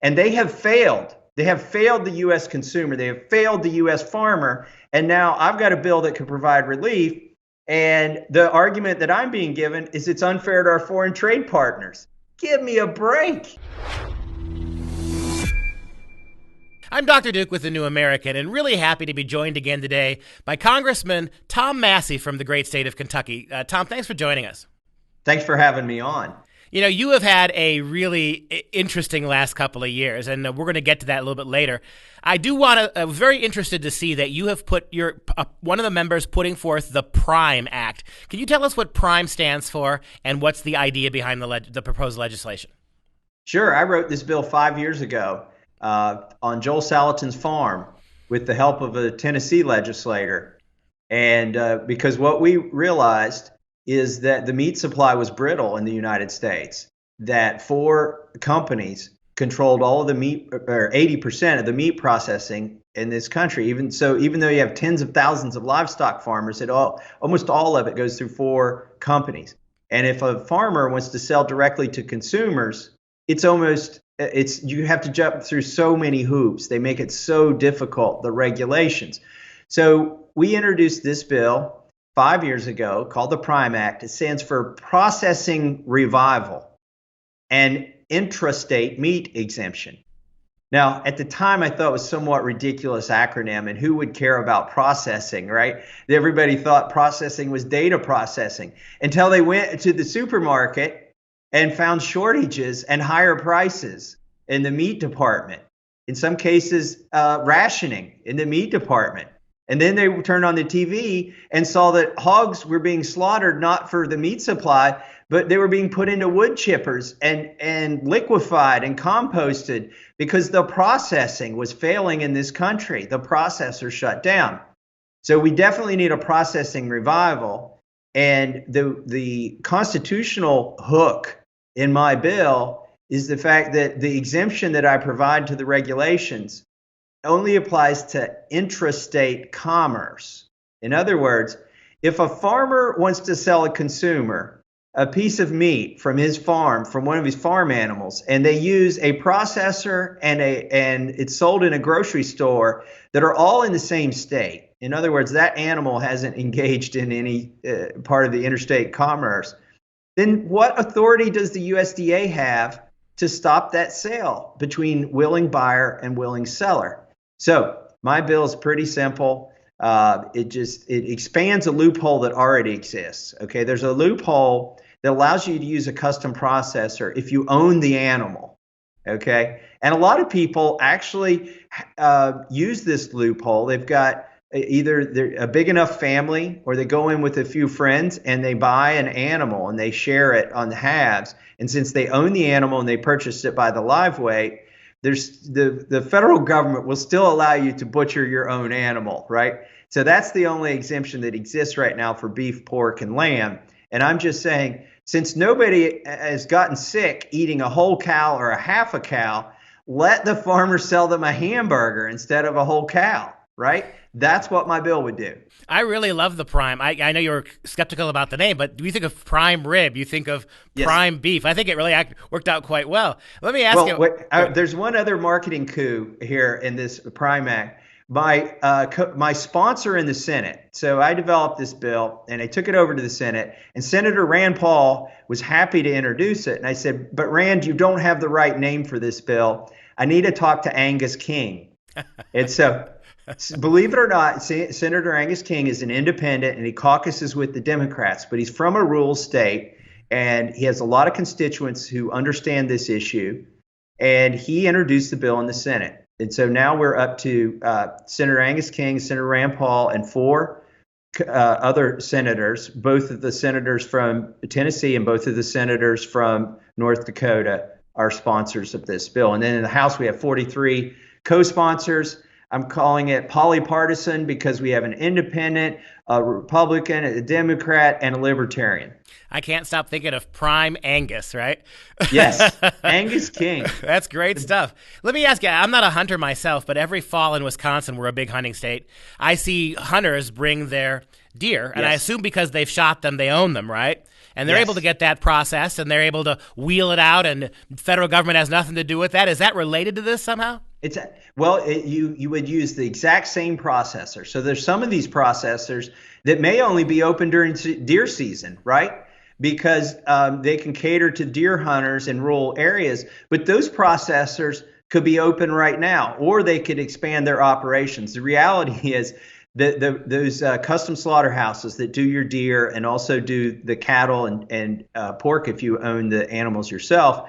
And they have failed. They have failed the U.S. consumer. They have failed the U.S. farmer. And now I've got a bill that could provide relief. And the argument that I'm being given is it's unfair to our foreign trade partners. Give me a break. I'm Dr. Duke with The New American, and really happy to be joined again today by Congressman Tom Massie from the great state of Kentucky. Tom, thanks for joining us. Thanks for having me on. You know, you have had a really interesting last couple of years, and we're going to get to that a little bit later. I do want to, very interested to see that you have put one of the members putting forth the PRIME Act. Can you tell us what PRIME stands for and what's the idea behind the proposed legislation? Sure. I wrote this bill 5 years ago on Joel Salatin's farm with the help of a Tennessee legislator. And because what we realized is that the meat supply was brittle in the United States, that 4 companies controlled all of the meat, or 80% of the meat processing in this country. Even though you have tens of thousands of livestock farmers, almost all of it goes through 4 companies. And if a farmer wants to sell directly to consumers, you have to jump through so many hoops. They make it so difficult, the regulations. So we introduced this bill 5 years ago called the PRIME Act. It stands for Processing Revival and Intrastate Meat Exemption. Now, at the time, I thought it was a somewhat ridiculous acronym, and who would care about processing, right? Everybody thought processing was data processing until they went to the supermarket and found shortages and higher prices in the meat department. In some cases, rationing in the meat department. And then they turned on the TV and saw that hogs were being slaughtered not for the meat supply, but they were being put into wood chippers and liquefied and composted because the processing was failing in this country. The processors shut down. So we definitely need a processing revival. And the constitutional hook in my bill is the fact that the exemption that I provide to the regulations only applies to intrastate commerce. In other words, if a farmer wants to sell a consumer a piece of meat from his farm, from one of his farm animals, and they use a processor and it's sold in a grocery store that are all in the same state. In other words, that animal hasn't engaged in any part of the interstate commerce. Then what authority does the USDA have to stop that sale between willing buyer and willing seller? So my bill is pretty simple. It expands a loophole that already exists. Okay, there's a loophole that allows you to use a custom processor if you own the animal. Okay, and a lot of people actually use this loophole. They've got either they're a big enough family, or they go in with a few friends and they buy an animal and they share it on the halves. And since they own the animal and they purchased it by the live weight, there's the federal government will still allow you to butcher your own animal, right? So that's the only exemption that exists right now for beef, pork, and lamb. And I'm just saying, since nobody has gotten sick eating a whole cow or a half a cow, let the farmer sell them a hamburger instead of a whole cow, right? That's what my bill would do. I really love the prime. I know you're skeptical about the name, but do you think of prime rib? You think of prime beef. I think it really worked out quite well. Let me ask you. There's one other marketing coup here in this PRIME Act. My sponsor in the Senate. So I developed this bill and I took it over to the Senate, and Senator Rand Paul was happy to introduce it. And I said, but Rand, you don't have the right name for this bill. I need to talk to Angus King. And so believe it or not, Senator Angus King is an independent and he caucuses with the Democrats, but he's from a rural state and he has a lot of constituents who understand this issue. And he introduced the bill in the Senate. And so now we're up to Senator Angus King, Senator Rand Paul, and 4 other senators, both of the senators from Tennessee and both of the senators from North Dakota are sponsors of this bill. And then in the House, we have 43 co-sponsors. I'm calling it polypartisan because we have an independent, a Republican, a Democrat, and a Libertarian. I can't stop thinking of Prime Angus, right? Yes, Angus King. That's great stuff. Let me ask you, I'm not a hunter myself, but every fall in Wisconsin, we're a big hunting state, I see hunters bring their deer, and I assume because they've shot them, they own them, right? and they're able to Yes. get that processed, and they're able to wheel it out, and the federal government has nothing to do with that. Is that related to this somehow? It's you would use the exact same processor. So there's some of these processors that may only be open during deer season, right? Because they can cater to deer hunters in rural areas. But those processors could be open right now, or they could expand their operations. The reality is that those custom slaughterhouses that do your deer and also do the cattle and pork if you own the animals yourself,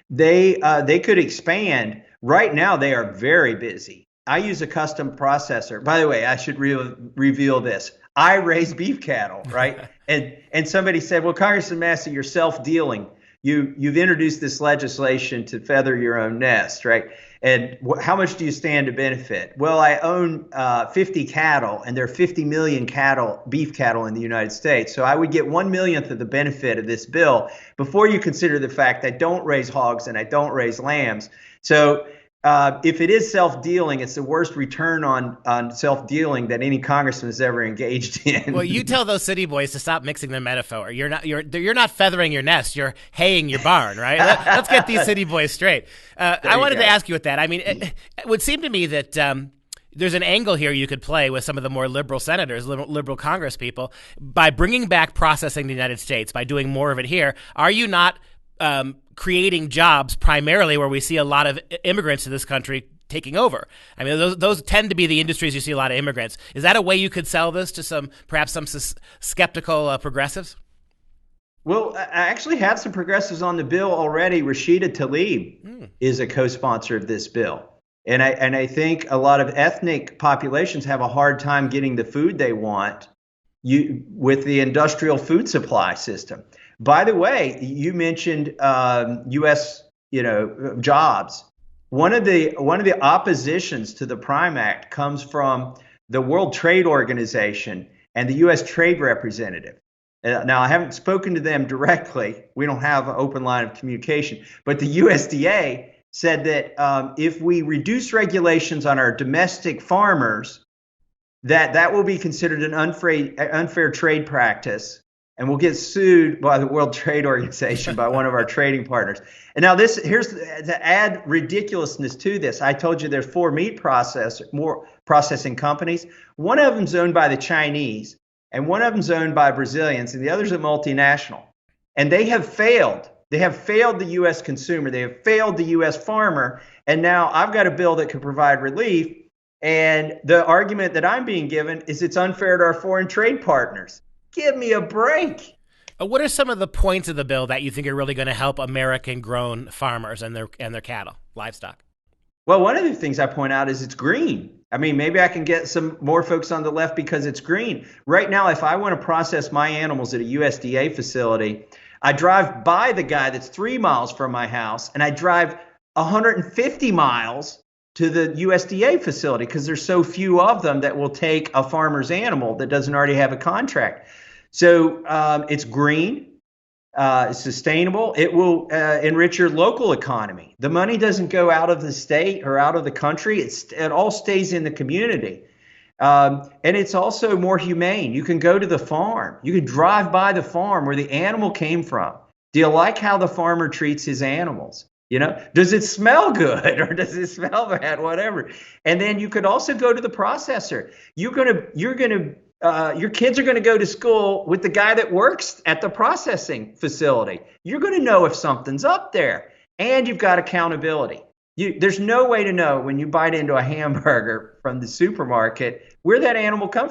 they could expand. Right now, they are very busy. I use a custom processor. By the way, I should reveal this. I raise beef cattle, right? and somebody said, well, Congressman Massie, you're self-dealing. You've introduced this legislation to feather your own nest, right? And how much do you stand to benefit? Well, I own 50 cattle, and there are 50 million beef cattle in the United States. So I would get 1/1,000,000th of the benefit of this bill before you consider the fact I don't raise hogs and I don't raise lambs. So if it is self-dealing, it's the worst return on self-dealing that any congressman has ever engaged in. Well, you tell those city boys to stop mixing their metaphor. You're not feathering your nest. You're haying your barn, right? Let's get these city boys straight. I wanted to ask you with that. I mean, it would seem to me that there's an angle here you could play with some of the more liberal senators, liberal Congress people, by bringing back processing in the United States, by doing more of it here. Are you not creating jobs primarily where we see a lot of immigrants to this country taking over? I mean, those tend to be the industries you see a lot of immigrants. Is that a way you could sell this to perhaps some skeptical progressives? Well, I actually have some progressives on the bill already. Rashida Tlaib is a co-sponsor of this bill. And I think a lot of ethnic populations have a hard time getting the food they want with the industrial food supply system. By the way, you mentioned U.S. Jobs. One of the oppositions to the Prime Act comes from the World Trade Organization and the U.S. Trade Representative. Now, I haven't spoken to them directly. We don't have an open line of communication. But the USDA said that if we reduce regulations on our domestic farmers, that will be considered an unfair trade practice, and we'll get sued by the World Trade Organization, by one of our trading partners. And now here's to add ridiculousness to this. I told you there's four more processing companies. One of them's owned by the Chinese, and one of them's owned by Brazilians, and the other's a multinational. And they have failed. They have failed the U.S. consumer. They have failed the U.S. farmer. And now I've got a bill that could provide relief. And the argument that I'm being given is it's unfair to our foreign trade partners. Give me a break. What are some of the points of the bill that you think are really going to help American-grown farmers and their cattle, livestock? Well, one of the things I point out is it's green. I mean, maybe I can get some more folks on the left because it's green. Right now, if I want to process my animals at a USDA facility, I drive by the guy that's 3 miles from my house, and I drive 150 miles to the USDA facility because there's so few of them that will take a farmer's animal that doesn't already have a contract. So it's green, it's sustainable. It will enrich your local economy. The money doesn't go out of the state or out of the country. It all stays in the community. And it's also more humane. You can go to the farm. You can drive by the farm where the animal came from. Do you like how the farmer treats his animals? Does it smell good or does it smell bad? Whatever. And then you could also go to the processor. Your kids are going to go to school with the guy that works at the processing facility. You're going to know if something's up there, and you've got accountability. There's no way to know when you bite into a hamburger from the supermarket where that animal came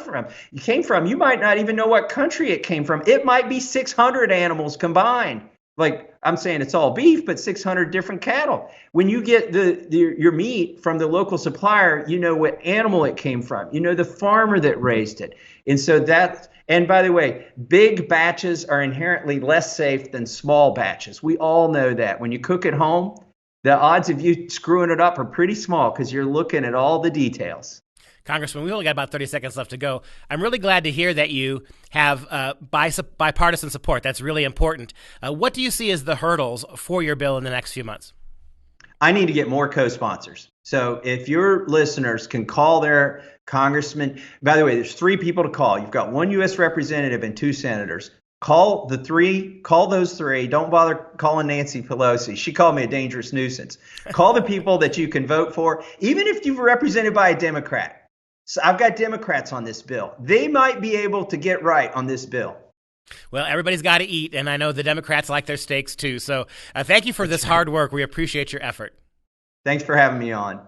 from. You might not even know what country it came from. It might be 600 animals combined. Like I'm saying, it's all beef, but 600 different cattle. When you get your meat from the local supplier, you know what animal it came from. You know the farmer that raised it. And by the way, big batches are inherently less safe than small batches. We all know that. When you cook at home, the odds of you screwing it up are pretty small because you're looking at all the details. Congressman, we only got about 30 seconds left to go. I'm really glad to hear that you have bipartisan support. That's really important. What do you see as the hurdles for your bill in the next few months? I need to get more co-sponsors. So if your listeners can call their congressman, by the way, there's 3 people to call. You've got 1 U.S. representative and 2 senators. Call those three. Don't bother calling Nancy Pelosi. She called me a dangerous nuisance. Call the people that you can vote for, even if you're represented by a Democrat. So I've got Democrats on this bill. They might be able to get right on this bill. Well, everybody's got to eat, and I know the Democrats like their steaks too. So thank you for this hard work. We appreciate your effort. Thanks for having me on.